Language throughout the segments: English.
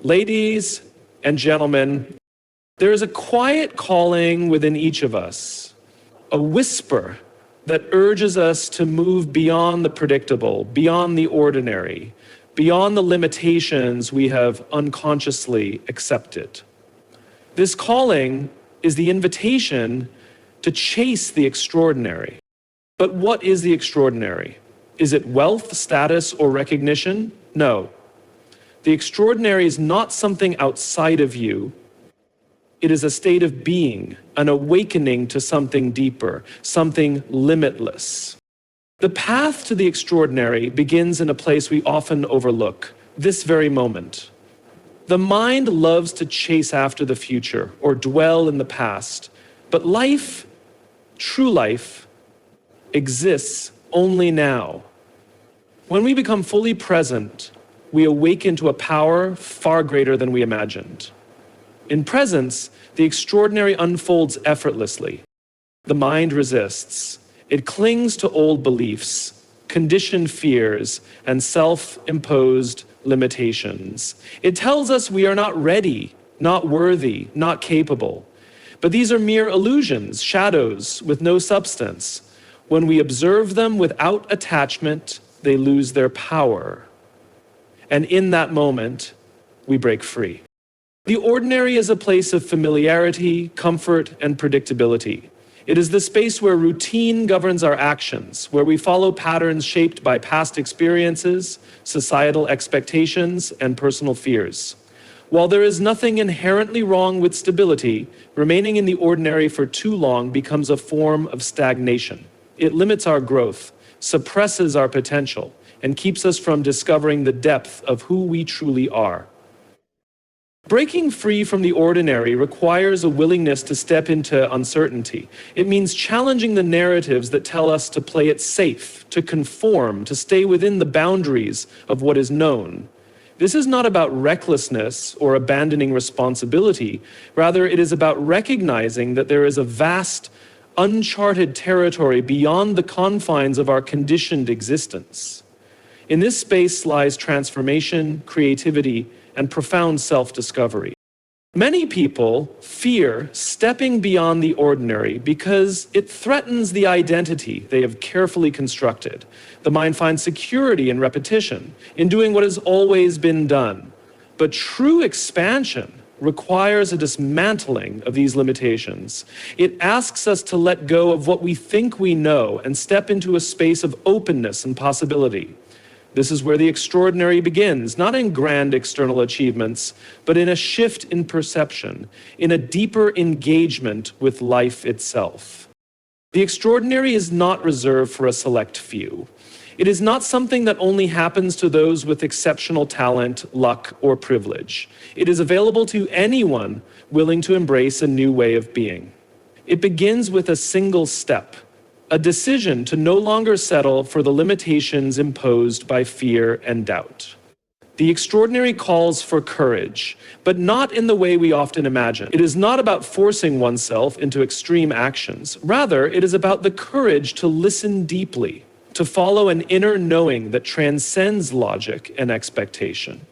Ladies and gentlemen, there is a quiet calling within each of us, a whisper that urges us to move beyond the predictable, beyond the ordinary, beyond the limitations we have unconsciously accepted. This calling is the invitation to chase the extraordinary. But what is the extraordinary? Is it wealth, status, or recognition? No. The extraordinary is not something outside of you. It is a state of being, an awakening to something deeper, something limitless. The path to the extraordinary begins in a place we often overlook, this very moment. The mind loves to chase after the future or dwell in the past, but life, true life, exists only now. When we become fully present, we awaken to a power far greater than we imagined. In presence, the extraordinary unfolds effortlessly. The mind resists. It clings to old beliefs, conditioned fears, and self-imposed limitations. It tells us we are not ready, not worthy, not capable. But these are mere illusions, shadows with no substance. When we observe them without attachment, they lose their power. And in that moment, we break free. The ordinary is a place of familiarity, comfort, and predictability. It is the space where routine governs our actions, where we follow patterns shaped by past experiences, societal expectations, and personal fears. While there is nothing inherently wrong with stability, remaining in the ordinary for too long becomes a form of stagnation. It limits our growth, suppresses our potential, and keeps us from discovering the depth of who we truly are. Breaking free from the ordinary requires a willingness to step into uncertainty. It means challenging the narratives that tell us to play it safe, to conform, to stay within the boundaries of what is known. This is not about recklessness or abandoning responsibility. Rather, it is about recognizing that there is a vast, uncharted territory beyond the confines of our conditioned existence. In this space lies transformation, creativity, and profound self-discovery. Many people fear stepping beyond the ordinary because it threatens the identity they have carefully constructed. The mind finds security in repetition, in doing what has always been done. But true expansion requires a dismantling of these limitations. It asks us to let go of what we think we know and step into a space of openness and possibility. This is where the extraordinary begins, not in grand external achievements, but in a shift in perception, in a deeper engagement with life itself. The extraordinary is not reserved for a select few. It is not something that only happens to those with exceptional talent, luck, or privilege. It is available to anyone willing to embrace a new way of being. It begins with a single step, a decision to no longer settle for the limitations imposed by fear and doubt. The extraordinary calls for courage, but not in the way we often imagine. It is not about forcing oneself into extreme actions. Rather, it is about the courage to listen deeply, to follow an inner knowing that transcends logic and expectation.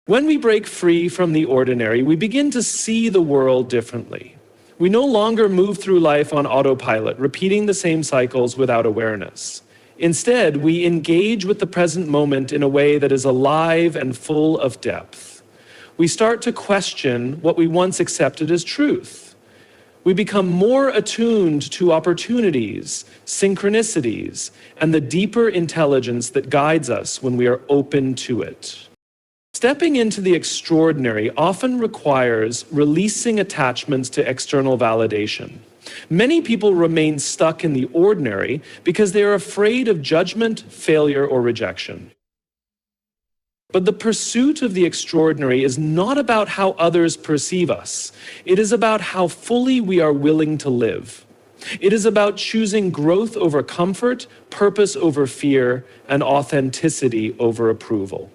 When we break free from the ordinary, we begin to see the world differently. We no longer move through life on autopilot, repeating the same cycles without awareness. Instead, we engage with the present moment in a way that is alive and full of depth. We start to question what we once accepted as truth. We become more attuned to opportunities, synchronicities, and the deeper intelligence that guides us when we are open to it. Stepping into the extraordinary often requires releasing attachments to external validation. Many people remain stuck in the ordinary because they are afraid of judgment, failure, or rejection. But the pursuit of the extraordinary is not about how others perceive us. It is about how fully we are willing to live. It is about choosing growth over comfort, purpose over fear, and authenticity over approval.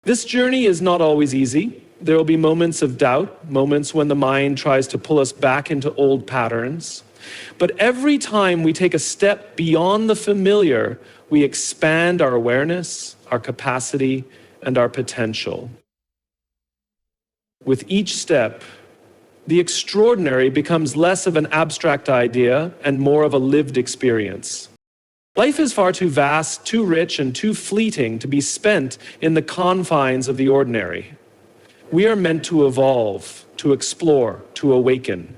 This journey is not always easy. There will be moments of doubt, moments when the mind tries to pull us back into old patterns. But every time we take a step beyond the familiar, we expand our awareness, our capacity, and our potential. With each step, the extraordinary becomes less of an abstract idea and more of a lived experience. Life is far too vast, too rich, and too fleeting to be spent in the confines of the ordinary. We are meant to evolve, to explore, to awaken.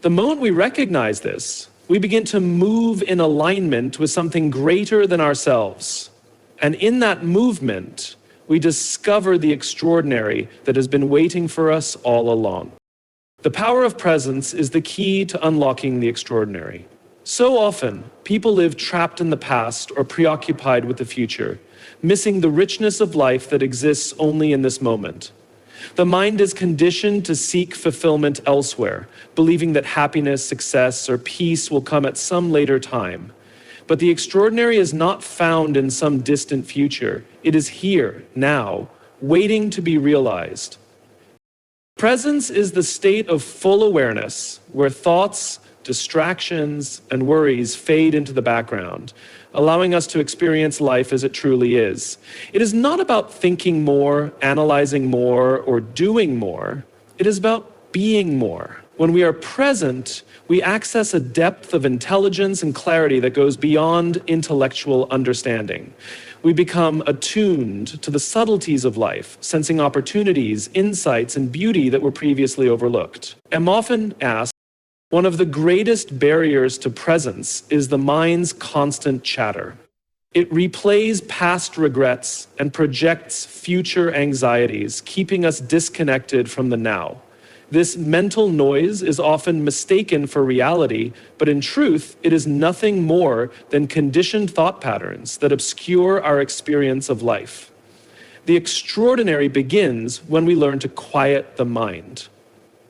The moment we recognize this, we begin to move in alignment with something greater than ourselves. And in that movement, we discover the extraordinary that has been waiting for us all along. The power of presence is the key to unlocking the extraordinary. So often, people live trapped in the past or preoccupied with the future, missing the richness of life that exists only in this moment. The mind is conditioned to seek fulfillment elsewhere, believing that happiness, success, or peace will come at some later time. But the extraordinary is not found in some distant future. It is here, now, waiting to be realized. Presence is the state of full awareness, where thoughts, distractions, and worries fade into the background, allowing us to experience life as it truly is. It is not about thinking more, analyzing more, or doing more. It is about being more. When we are present, we access a depth of intelligence and clarity that goes beyond intellectual understanding. We become attuned to the subtleties of life, sensing opportunities, insights, and beauty that were previously overlooked. I'm often asked, one of the greatest barriers to presence is the mind's constant chatter. It replays past regrets and projects future anxieties, keeping us disconnected from the now. This mental noise is often mistaken for reality, but in truth, it is nothing more than conditioned thought patterns that obscure our experience of life. The extraordinary begins when we learn to quiet the mind.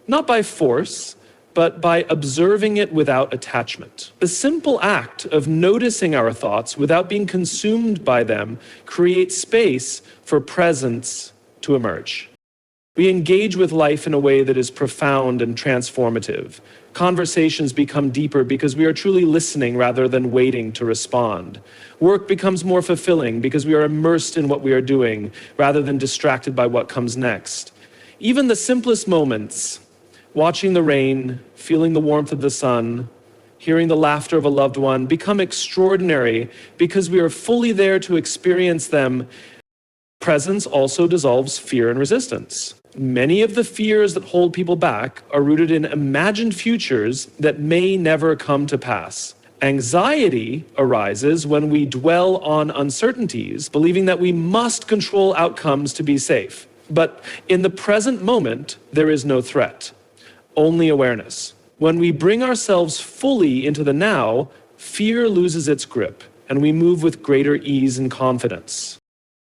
Not by force, but by observing it without attachment. The simple act of noticing our thoughts without being consumed by them creates space for presence to emerge. We engage with life in a way that is profound and transformative. Conversations become deeper because we are truly listening rather than waiting to respond. Work becomes more fulfilling because we are immersed in what we are doing rather than distracted by what comes next. Even the simplest moments, watching the rain, feeling the warmth of the sun, hearing the laughter of a loved one, become extraordinary because we are fully there to experience them. Presence also dissolves fear and resistance. Many of the fears that hold people back are rooted in imagined futures that may never come to pass. Anxiety arises when we dwell on uncertainties, believing that we must control outcomes to be safe. But in the present moment, there is no threat, only awareness. When we bring ourselves fully into the now, fear loses its grip, and we move with greater ease and confidence.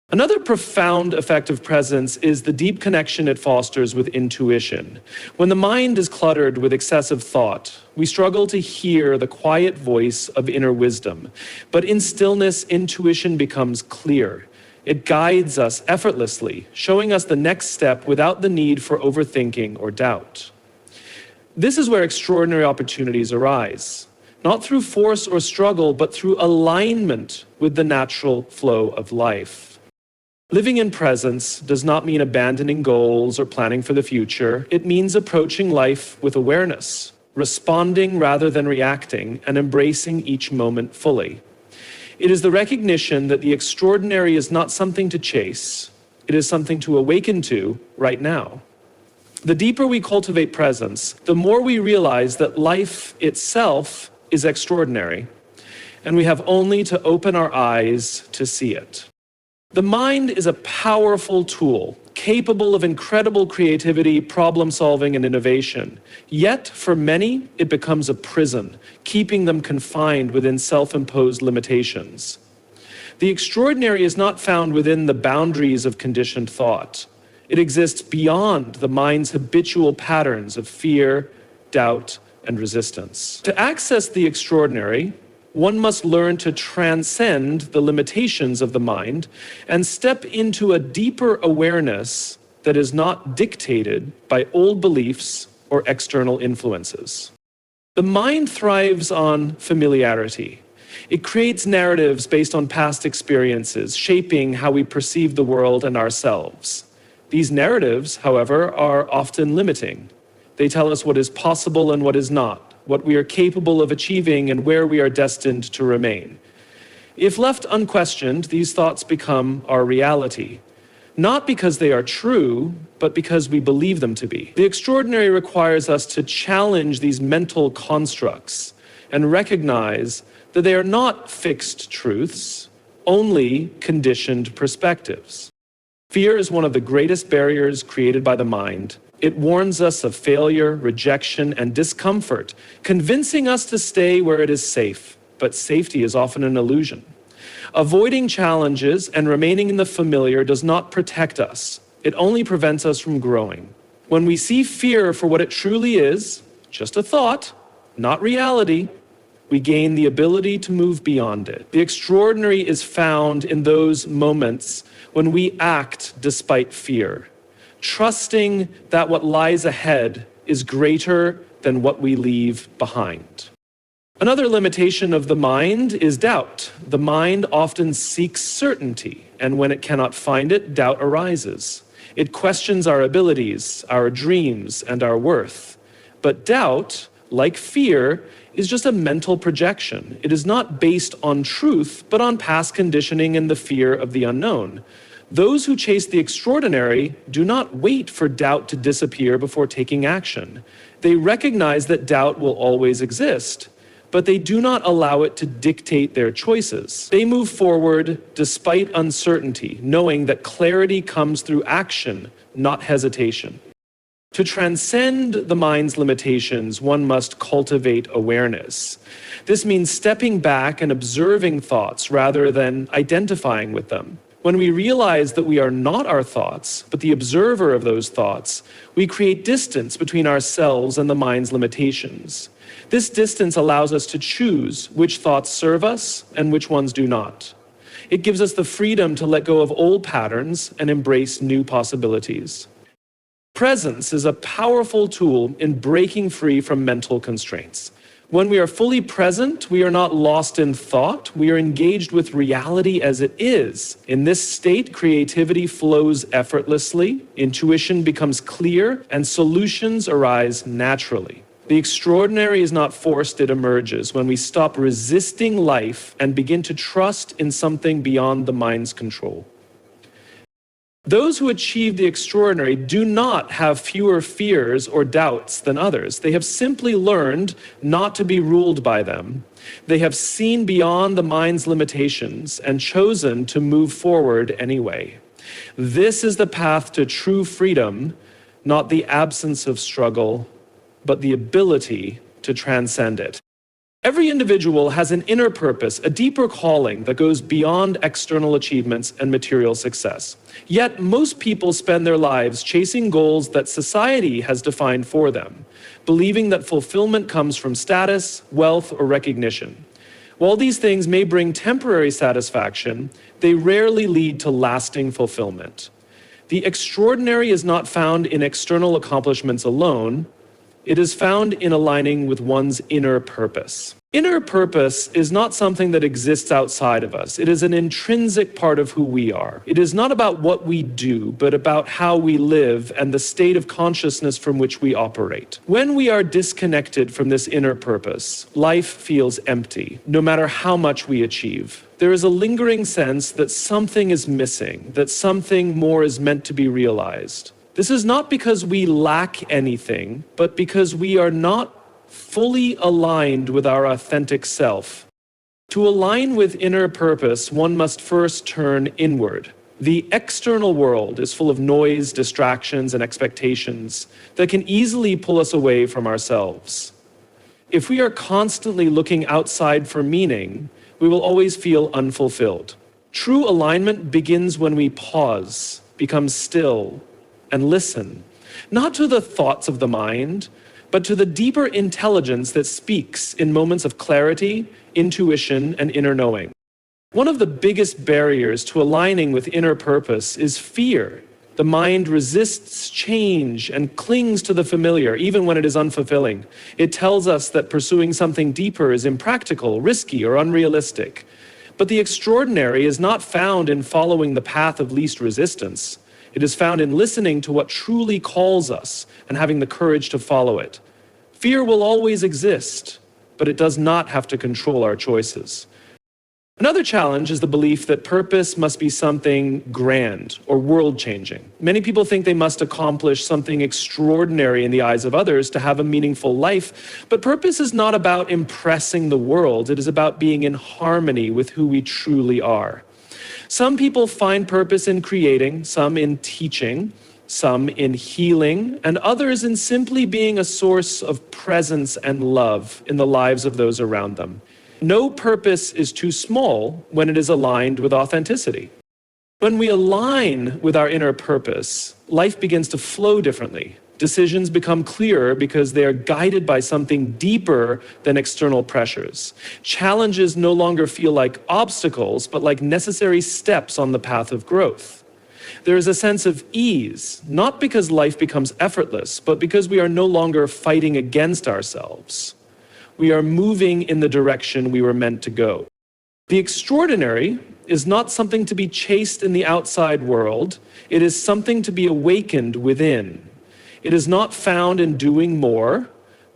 Another profound effect of presence is the deep connection it fosters with intuition. When the mind is cluttered with excessive thought, we struggle to hear the quiet voice of inner wisdom. But in stillness, intuition becomes clear. It guides us effortlessly, showing us the next step without the need for overthinking or doubt. This is where extraordinary opportunities arise, not through force or struggle, but through alignment with the natural flow of life. Living in presence does not mean abandoning goals or planning for the future. It means approaching life with awareness, responding rather than reacting, and embracing each moment fully. It is the recognition that the extraordinary is not something to chase. It is something to awaken to right now. The deeper we cultivate presence, the more we realize that life itself is extraordinary, and we have only to open our eyes to see it. The mind is a powerful tool, capable of incredible creativity, problem solving, and innovation. Yet, for many, it becomes a prison, keeping them confined within self-imposed limitations. The extraordinary is not found within the boundaries of conditioned thought. It exists beyond the mind's habitual patterns of fear, doubt, and resistance. To access the extraordinary, one must learn to transcend the limitations of the mind and step into a deeper awareness that is not dictated by old beliefs or external influences. The mind thrives on familiarity. It creates narratives based on past experiences, shaping how we perceive the world and ourselves. These narratives, however, are often limiting. They tell us what is possible and what is not, what we are capable of achieving and where we are destined to remain. If left unquestioned, these thoughts become our reality. Not because they are true, but because we believe them to be. The extraordinary requires us to challenge these mental constructs and recognize that they are not fixed truths, only conditioned perspectives. Fear is one of the greatest barriers created by the mind. It warns us of failure, rejection, and discomfort, convincing us to stay where it is safe. But safety is often an illusion. Avoiding challenges and remaining in the familiar does not protect us. It only prevents us from growing. When we see fear for what it truly is, just a thought, not reality, we gain the ability to move beyond it. The extraordinary is found in those moments when we act despite fear, trusting that what lies ahead is greater than what we leave behind. Another limitation of the mind is doubt. The mind often seeks certainty, and when it cannot find it, doubt arises. It questions our abilities, our dreams, and our worth. But doubt, like fear, is just a mental projection. It is not based on truth, but on past conditioning and the fear of the unknown. Those who chase the extraordinary do not wait for doubt to disappear before taking action. They recognize that doubt will always exist, but they do not allow it to dictate their choices. They move forward despite uncertainty, knowing that clarity comes through action, not hesitation. To transcend the mind's limitations, one must cultivate awareness. This means stepping back and observing thoughts rather than identifying with them. When we realize that we are not our thoughts, but the observer of those thoughts, we create distance between ourselves and the mind's limitations. This distance allows us to choose which thoughts serve us and which ones do not. It gives us the freedom to let go of old patterns and embrace new possibilities. Presence is a powerful tool in breaking free from mental constraints. When we are fully present, we are not lost in thought, we are engaged with reality as it is. In this state, creativity flows effortlessly, intuition becomes clear, and solutions arise naturally. The extraordinary is not forced, it emerges when we stop resisting life and begin to trust in something beyond the mind's control. Those who achieve the extraordinary do not have fewer fears or doubts than others. They have simply learned not to be ruled by them. They have seen beyond the mind's limitations and chosen to move forward anyway. This is the path to true freedom, not the absence of struggle, but the ability to transcend it. Every individual has an inner purpose, a deeper calling that goes beyond external achievements and material success. Yet most people spend their lives chasing goals that society has defined for them, believing that fulfillment comes from status, wealth, or recognition. While these things may bring temporary satisfaction, they rarely lead to lasting fulfillment. The extraordinary is not found in external accomplishments alone. It is found in aligning with one's inner purpose. Inner purpose is not something that exists outside of us. It is an intrinsic part of who we are. It is not about what we do, but about how we live and the state of consciousness from which we operate. When we are disconnected from this inner purpose, life feels empty, no matter how much we achieve. There is a lingering sense that something is missing, that something more is meant to be realized. This is not because we lack anything, but because we are not fully aligned with our authentic self. To align with inner purpose, one must first turn inward. The external world is full of noise, distractions, and expectations that can easily pull us away from ourselves. If we are constantly looking outside for meaning, we will always feel unfulfilled. True alignment begins when we pause, become still, and listen, not to the thoughts of the mind, but to the deeper intelligence that speaks in moments of clarity, intuition, and inner knowing. One of the biggest barriers to aligning with inner purpose is fear. The mind resists change and clings to the familiar, even when it is unfulfilling. It tells us that pursuing something deeper is impractical, risky, or unrealistic. But the extraordinary is not found in following the path of least resistance. It is found in listening to what truly calls us and having the courage to follow it. Fear will always exist, but it does not have to control our choices. Another challenge is the belief that purpose must be something grand or world-changing. Many people think they must accomplish something extraordinary in the eyes of others to have a meaningful life, but purpose is not about impressing the world. It is about being in harmony with who we truly are. Some people find purpose in creating, some in teaching, some in healing, and others in simply being a source of presence and love in the lives of those around them. No purpose is too small when it is aligned with authenticity. When we align with our inner purpose, life begins to flow differently. Decisions become clearer because they are guided by something deeper than external pressures. Challenges no longer feel like obstacles, but like necessary steps on the path of growth. There is a sense of ease, not because life becomes effortless, but because we are no longer fighting against ourselves. We are moving in the direction we were meant to go. The extraordinary is not something to be chased in the outside world. It is something to be awakened within. It is not found in doing more,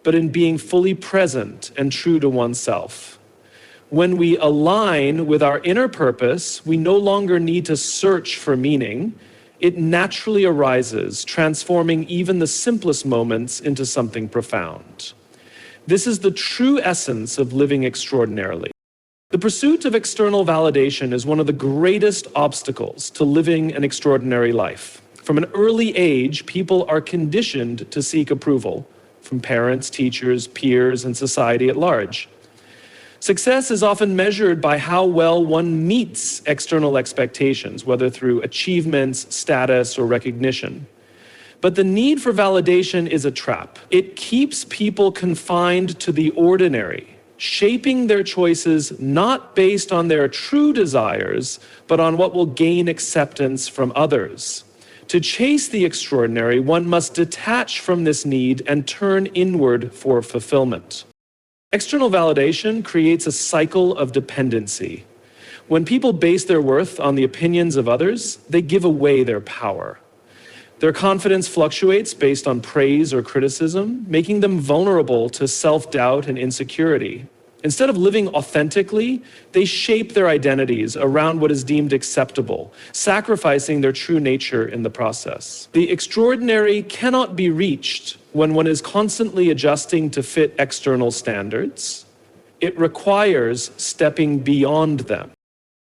but in being fully present and true to oneself. When we align with our inner purpose, we no longer need to search for meaning. It naturally arises, transforming even the simplest moments into something profound. This is the true essence of living extraordinarily. The pursuit of external validation is one of the greatest obstacles to living an extraordinary life. From an early age, people are conditioned to seek approval from parents, teachers, peers, and society at large. Success is often measured by how well one meets external expectations, whether through achievements, status, or recognition. But the need for validation is a trap. It keeps people confined to the ordinary, shaping their choices not based on their true desires, but on what will gain acceptance from others. To chase the extraordinary, one must detach from this need and turn inward for fulfillment. External validation creates a cycle of dependency. When people base their worth on the opinions of others, they give away their power. Their confidence fluctuates based on praise or criticism, making them vulnerable to self-doubt and insecurity. Instead of living authentically, they shape their identities around what is deemed acceptable, sacrificing their true nature in the process. The extraordinary cannot be reached when one is constantly adjusting to fit external standards. It requires stepping beyond them.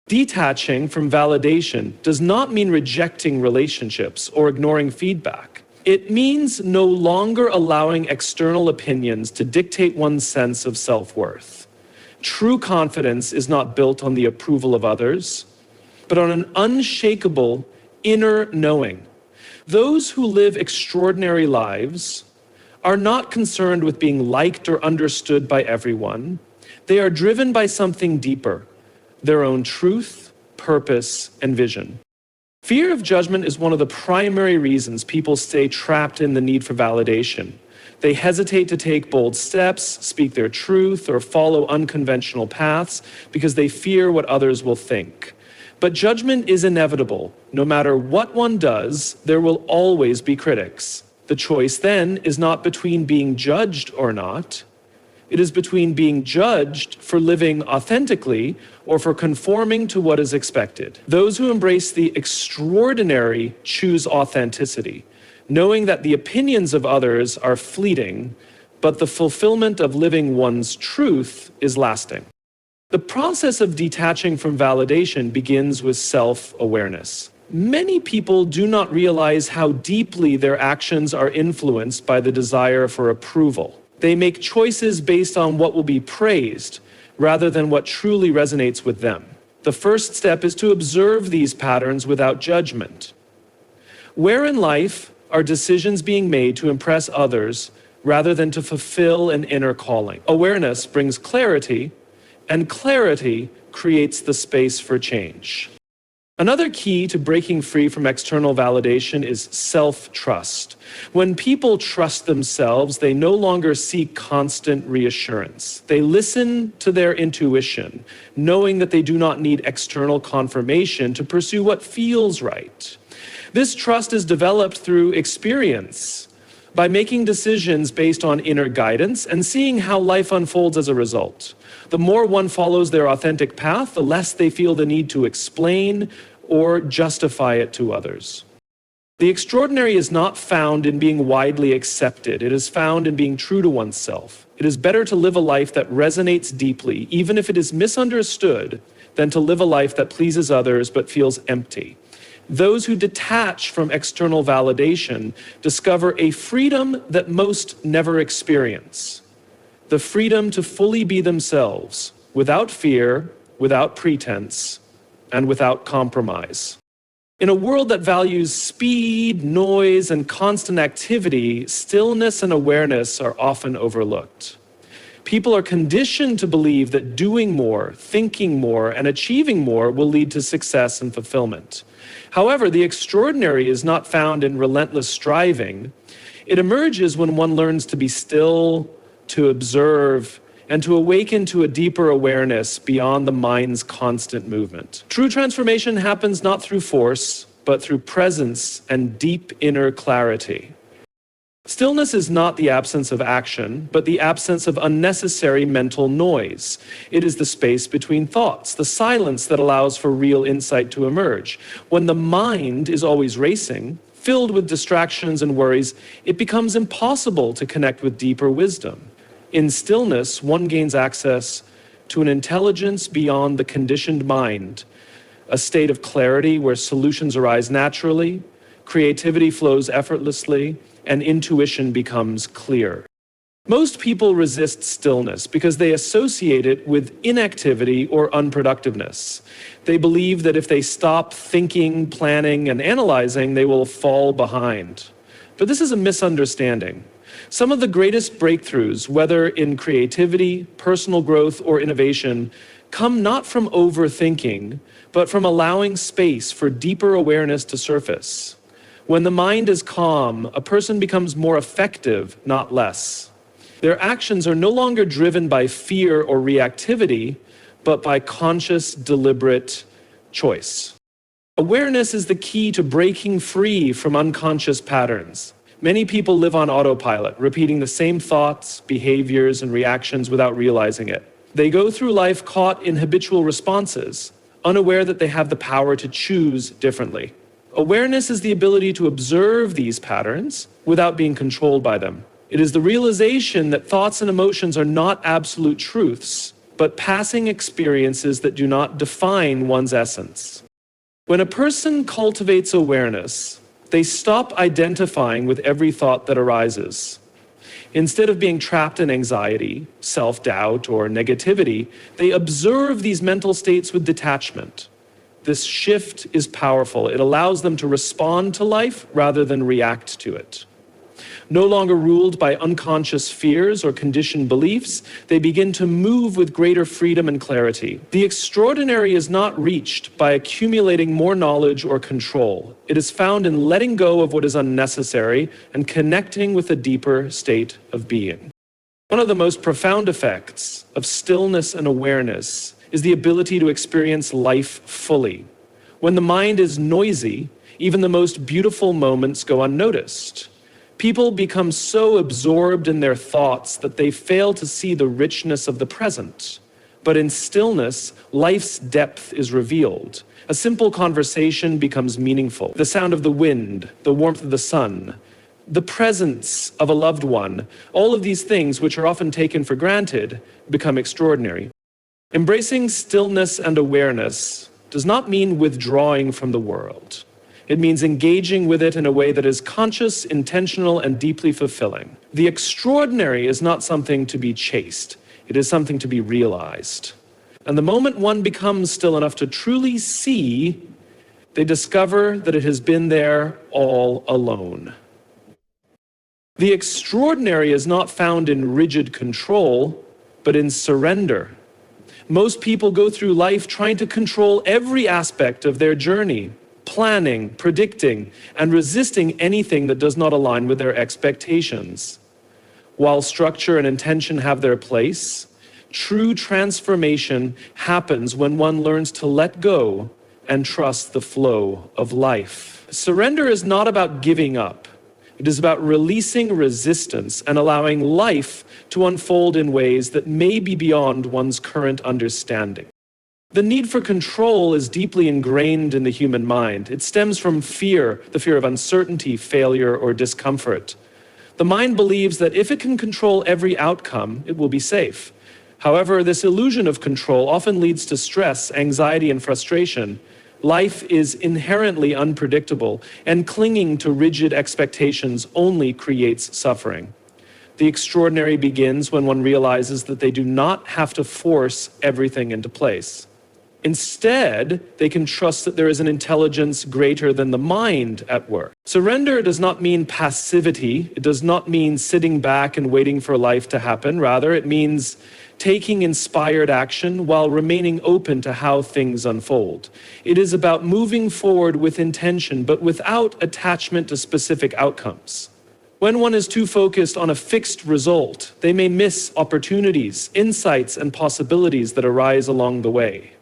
Detaching from validation does not mean rejecting relationships or ignoring feedback. It means no longer allowing external opinions to dictate one's sense of self-worth. True confidence is not built on the approval of others, but on an unshakable inner knowing. Those who live extraordinary lives are not concerned with being liked or understood by everyone. They are driven by something deeper: their own truth, purpose, and vision. Fear of judgment is one of the primary reasons people stay trapped in the need for validation. They hesitate to take bold steps, speak their truth, or follow unconventional paths because they fear what others will think. But judgment is inevitable. No matter what one does, there will always be critics. The choice then is not between being judged or not. It is between being judged for living authentically or for conforming to what is expected. Those who embrace the extraordinary choose authenticity, knowing that the opinions of others are fleeting, but the fulfillment of living one's truth is lasting. The process of detaching from validation begins with self-awareness. Many people do not realize how deeply their actions are influenced by the desire for approval. They make choices based on what will be praised, rather than what truly resonates with them. The first step is to observe these patterns without judgment. Where in life are decisions being made to impress others rather than to fulfill an inner calling? Awareness brings clarity, and clarity creates the space for change. Another key to breaking free from external validation is self-trust. When people trust themselves, they no longer seek constant reassurance. They listen to their intuition, knowing that they do not need external confirmation to pursue what feels right. This trust is developed through experience, by making decisions based on inner guidance and seeing how life unfolds as a result. The more one follows their authentic path, the less they feel the need to explain or justify it to others. The extraordinary is not found in being widely accepted. It is found in being true to oneself. It is better to live a life that resonates deeply, even if it is misunderstood, than to live a life that pleases others but feels empty. Those who detach from external validation discover a freedom that most never experience. The freedom to fully be themselves, without fear, without pretense, and without compromise. In a world that values speed, noise, and constant activity, stillness and awareness are often overlooked. People are conditioned to believe that doing more, thinking more, and achieving more will lead to success and fulfillment. However, the extraordinary is not found in relentless striving. It emerges when one learns to be still, to observe, and to awaken to a deeper awareness beyond the mind's constant movement. True transformation happens not through force, but through presence and deep inner clarity. Stillness is not the absence of action, but the absence of unnecessary mental noise. It is the space between thoughts, the silence that allows for real insight to emerge. When the mind is always racing, filled with distractions and worries, it becomes impossible to connect with deeper wisdom. In stillness, one gains access to an intelligence beyond the conditioned mind, a state of clarity where solutions arise naturally, creativity flows effortlessly, and intuition becomes clear. Most people resist stillness because they associate it with inactivity or unproductiveness. They believe that if they stop thinking, planning, and analyzing, they will fall behind. But this is a misunderstanding. Some of the greatest breakthroughs, whether in creativity, personal growth, or innovation, come not from overthinking, but from allowing space for deeper awareness to surface. When the mind is calm, a person becomes more effective, not less. Their actions are no longer driven by fear or reactivity, but by conscious, deliberate choice. Awareness is the key to breaking free from unconscious patterns. Many people live on autopilot, repeating the same thoughts, behaviors, and reactions without realizing it. They go through life caught in habitual responses, unaware that they have the power to choose differently. Awareness is the ability to observe these patterns without being controlled by them. It is the realization that thoughts and emotions are not absolute truths, but passing experiences that do not define one's essence. When a person cultivates awareness, they stop identifying with every thought that arises. Instead of being trapped in anxiety, self-doubt, or negativity, they observe these mental states with detachment. This shift is powerful. It allows them to respond to life rather than react to it. No longer ruled by unconscious fears or conditioned beliefs, they begin to move with greater freedom and clarity. The extraordinary is not reached by accumulating more knowledge or control. It is found in letting go of what is unnecessary and connecting with a deeper state of being. One of the most profound effects of stillness and awareness is the ability to experience life fully. When the mind is noisy, even the most beautiful moments go unnoticed. People become so absorbed in their thoughts that they fail to see the richness of the present. But in stillness, life's depth is revealed. A simple conversation becomes meaningful. The sound of the wind, the warmth of the sun, the presence of a loved one, all of these things, which are often taken for granted, become extraordinary. Embracing stillness and awareness does not mean withdrawing from the world. It means engaging with it in a way that is conscious, intentional, and deeply fulfilling. The extraordinary is not something to be chased. It is something to be realized. And the moment one becomes still enough to truly see, they discover that it has been there all alone. The extraordinary is not found in rigid control, but in surrender. Most people go through life trying to control every aspect of their journey, planning, predicting, and resisting anything that does not align with their expectations. While structure and intention have their place, true transformation happens when one learns to let go and trust the flow of life. Surrender is not about giving up. It is about releasing resistance and allowing life to unfold in ways that may be beyond one's current understanding. The need for control is deeply ingrained in the human mind. It stems from fear, the fear of uncertainty, failure, or discomfort. The mind believes that if it can control every outcome, it will be safe. However, this illusion of control often leads to stress, anxiety, and frustration. Life is inherently unpredictable, and clinging to rigid expectations only creates suffering. The extraordinary begins when one realizes that they do not have to force everything into place. Instead, they can trust that there is an intelligence greater than the mind at work. Surrender does not mean passivity. It does not mean sitting back and waiting for life to happen. Rather, it means taking inspired action while remaining open to how things unfold. It is about moving forward with intention, but without attachment to specific outcomes. When one is too focused on a fixed result, they may miss opportunities, insights, and possibilities that arise along the way.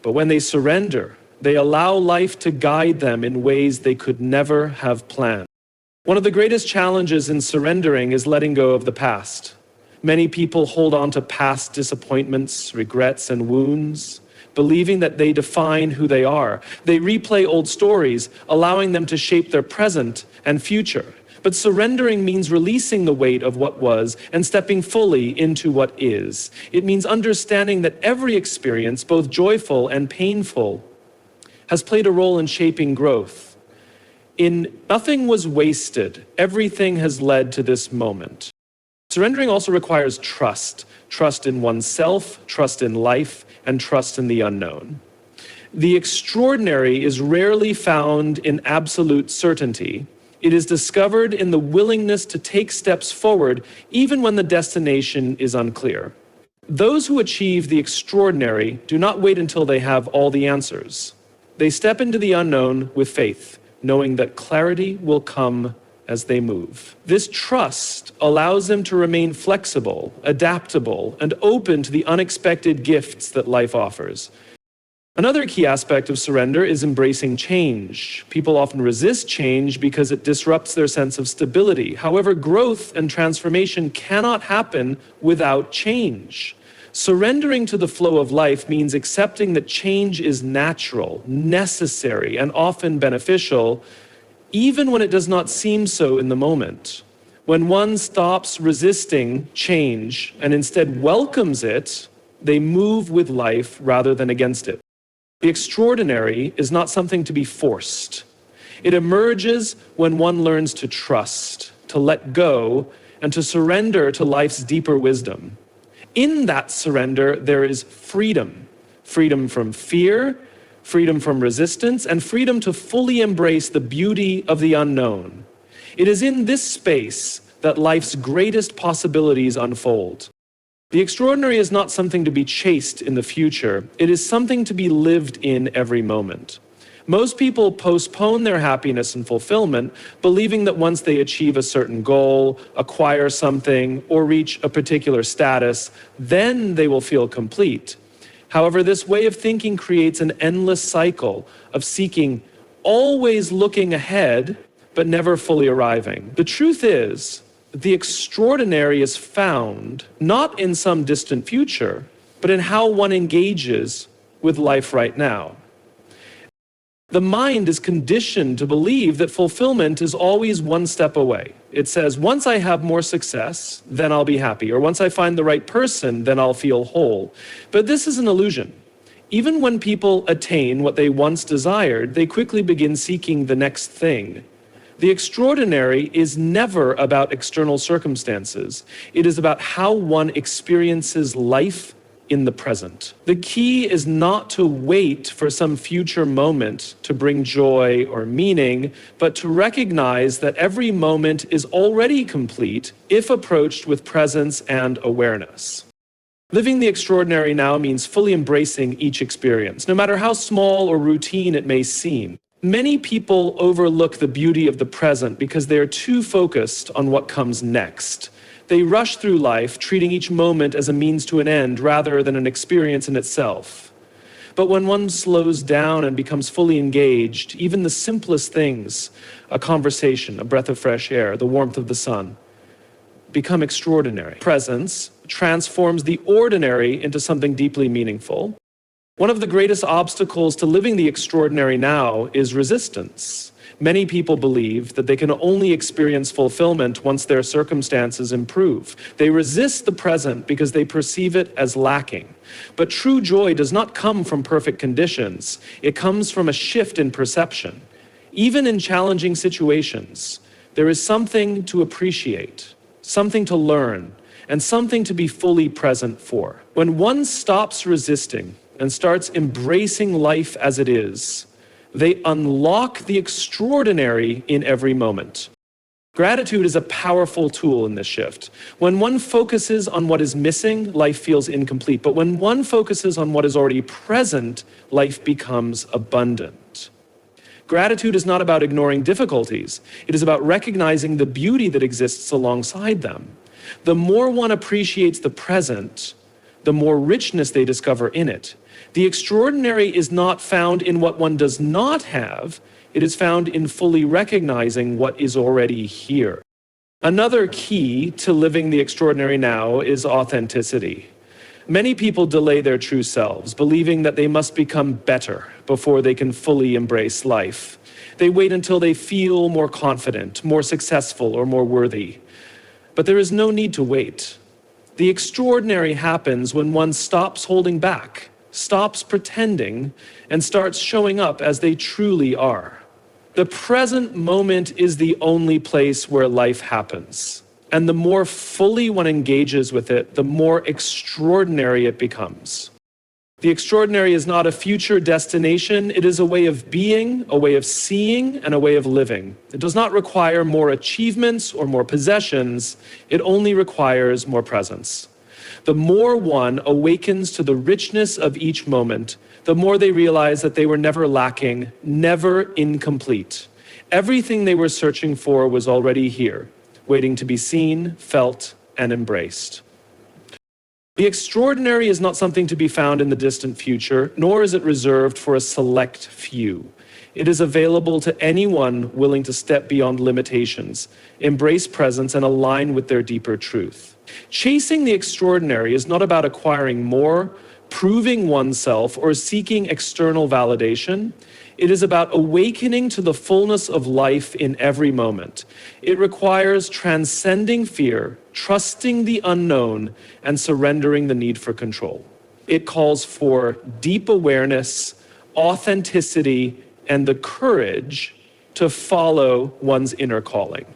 But when they surrender, they allow life to guide them in ways they could never have planned. One of the greatest challenges in surrendering is letting go of the past. Many people hold on to past disappointments, regrets, and wounds, believing that they define who they are. They replay old stories, allowing them to shape their present and future. But surrendering means releasing the weight of what was and stepping fully into what is. It means understanding that every experience, both joyful and painful, has played a role in shaping growth. Nothing was wasted. Everything has led to this moment. Surrendering also requires trust. Trust in oneself, trust in life, and trust in the unknown. The extraordinary is rarely found in absolute certainty. It is discovered in the willingness to take steps forward, even when the destination is unclear. Those who achieve the extraordinary do not wait until they have all the answers. They step into the unknown with faith, knowing that clarity will come as they move. This trust allows them to remain flexible, adaptable, and open to the unexpected gifts that life offers. Another key aspect of surrender is embracing change. People often resist change because it disrupts their sense of stability. However, growth and transformation cannot happen without change. Surrendering to the flow of life means accepting that change is natural, necessary, and often beneficial, even when it does not seem so in the moment. When one stops resisting change and instead welcomes it, they move with life rather than against it. The extraordinary is not something to be forced. It emerges when one learns to trust, to let go, and to surrender to life's deeper wisdom. In that surrender, there is freedom. Freedom from fear, freedom from resistance, and freedom to fully embrace the beauty of the unknown. It is in this space that life's greatest possibilities unfold. The extraordinary is not something to be chased in the future. It is something to be lived in every moment. Most people postpone their happiness and fulfillment, believing that once they achieve a certain goal, acquire something, or reach a particular status, then they will feel complete. However, this way of thinking creates an endless cycle of seeking, always looking ahead, but never fully arriving. The truth is, the extraordinary is found not in some distant future, but in how one engages with life right now. The mind is conditioned to believe that fulfillment is always one step away. It says, once I have more success, then I'll be happy. Or once I find the right person, then I'll feel whole. But this is an illusion. Even when people attain what they once desired, they quickly begin seeking the next thing. The extraordinary is never about external circumstances. It is about how one experiences life in the present. The key is not to wait for some future moment to bring joy or meaning, but to recognize that every moment is already complete if approached with presence and awareness. Living the extraordinary now means fully embracing each experience, no matter how small or routine it may seem. Many people overlook the beauty of the present because they are too focused on what comes next. They rush through life, treating each moment as a means to an end rather than an experience in itself. But when one slows down and becomes fully engaged, even the simplest things, a conversation, a breath of fresh air, the warmth of the sun, become extraordinary. Presence transforms the ordinary into something deeply meaningful. One of the greatest obstacles to living the extraordinary now is resistance. Many people believe that they can only experience fulfillment once their circumstances improve. They resist the present because they perceive it as lacking. But true joy does not come from perfect conditions. It comes from a shift in perception. Even in challenging situations, there is something to appreciate, something to learn, and something to be fully present for. When one stops resisting and starts embracing life as it is, they unlock the extraordinary in every moment. Gratitude is a powerful tool in this shift. When one focuses on what is missing, life feels incomplete. But when one focuses on what is already present, life becomes abundant. Gratitude is not about ignoring difficulties. It is about recognizing the beauty that exists alongside them. The more one appreciates the present, the more richness they discover in it. The extraordinary is not found in what one does not have. It is found in fully recognizing what is already here. Another key to living the extraordinary now is authenticity. Many people delay their true selves, believing that they must become better before they can fully embrace life. They wait until they feel more confident, more successful, or more worthy. But there is no need to wait. The extraordinary happens when one stops holding back, stops pretending, and starts showing up as they truly are. The present moment is the only place where life happens. And the more fully one engages with it, the more extraordinary it becomes. The extraordinary is not a future destination. It is a way of being, a way of seeing, and a way of living. It does not require more achievements or more possessions. It only requires more presence. The more one awakens to the richness of each moment, the more they realize that they were never lacking, never incomplete. Everything they were searching for was already here, waiting to be seen, felt, and embraced. The extraordinary is not something to be found in the distant future, nor is it reserved for a select few. It is available to anyone willing to step beyond limitations, embrace presence, and align with their deeper truth. Chasing the extraordinary is not about acquiring more, proving oneself, or seeking external validation. It is about awakening to the fullness of life in every moment. It requires transcending fear, trusting the unknown, and surrendering the need for control. It calls for deep awareness, authenticity, and the courage to follow one's inner calling.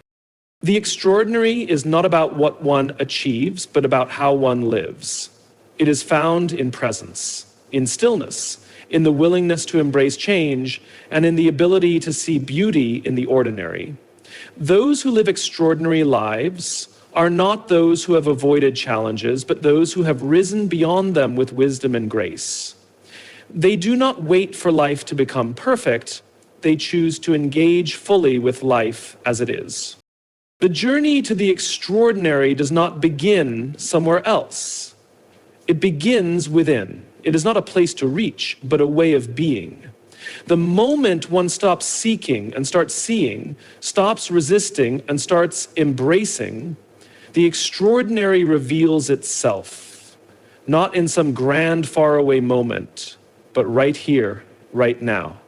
The extraordinary is not about what one achieves, but about how one lives. It is found in presence, in stillness, in the willingness to embrace change, and in the ability to see beauty in the ordinary. Those who live extraordinary lives are not those who have avoided challenges, but those who have risen beyond them with wisdom and grace. They do not wait for life to become perfect. They choose to engage fully with life as it is. The journey to the extraordinary does not begin somewhere else. It begins within. It is not a place to reach, but a way of being. The moment one stops seeking and starts seeing, stops resisting and starts embracing, the extraordinary reveals itself, not in some grand faraway moment, but right here, right now.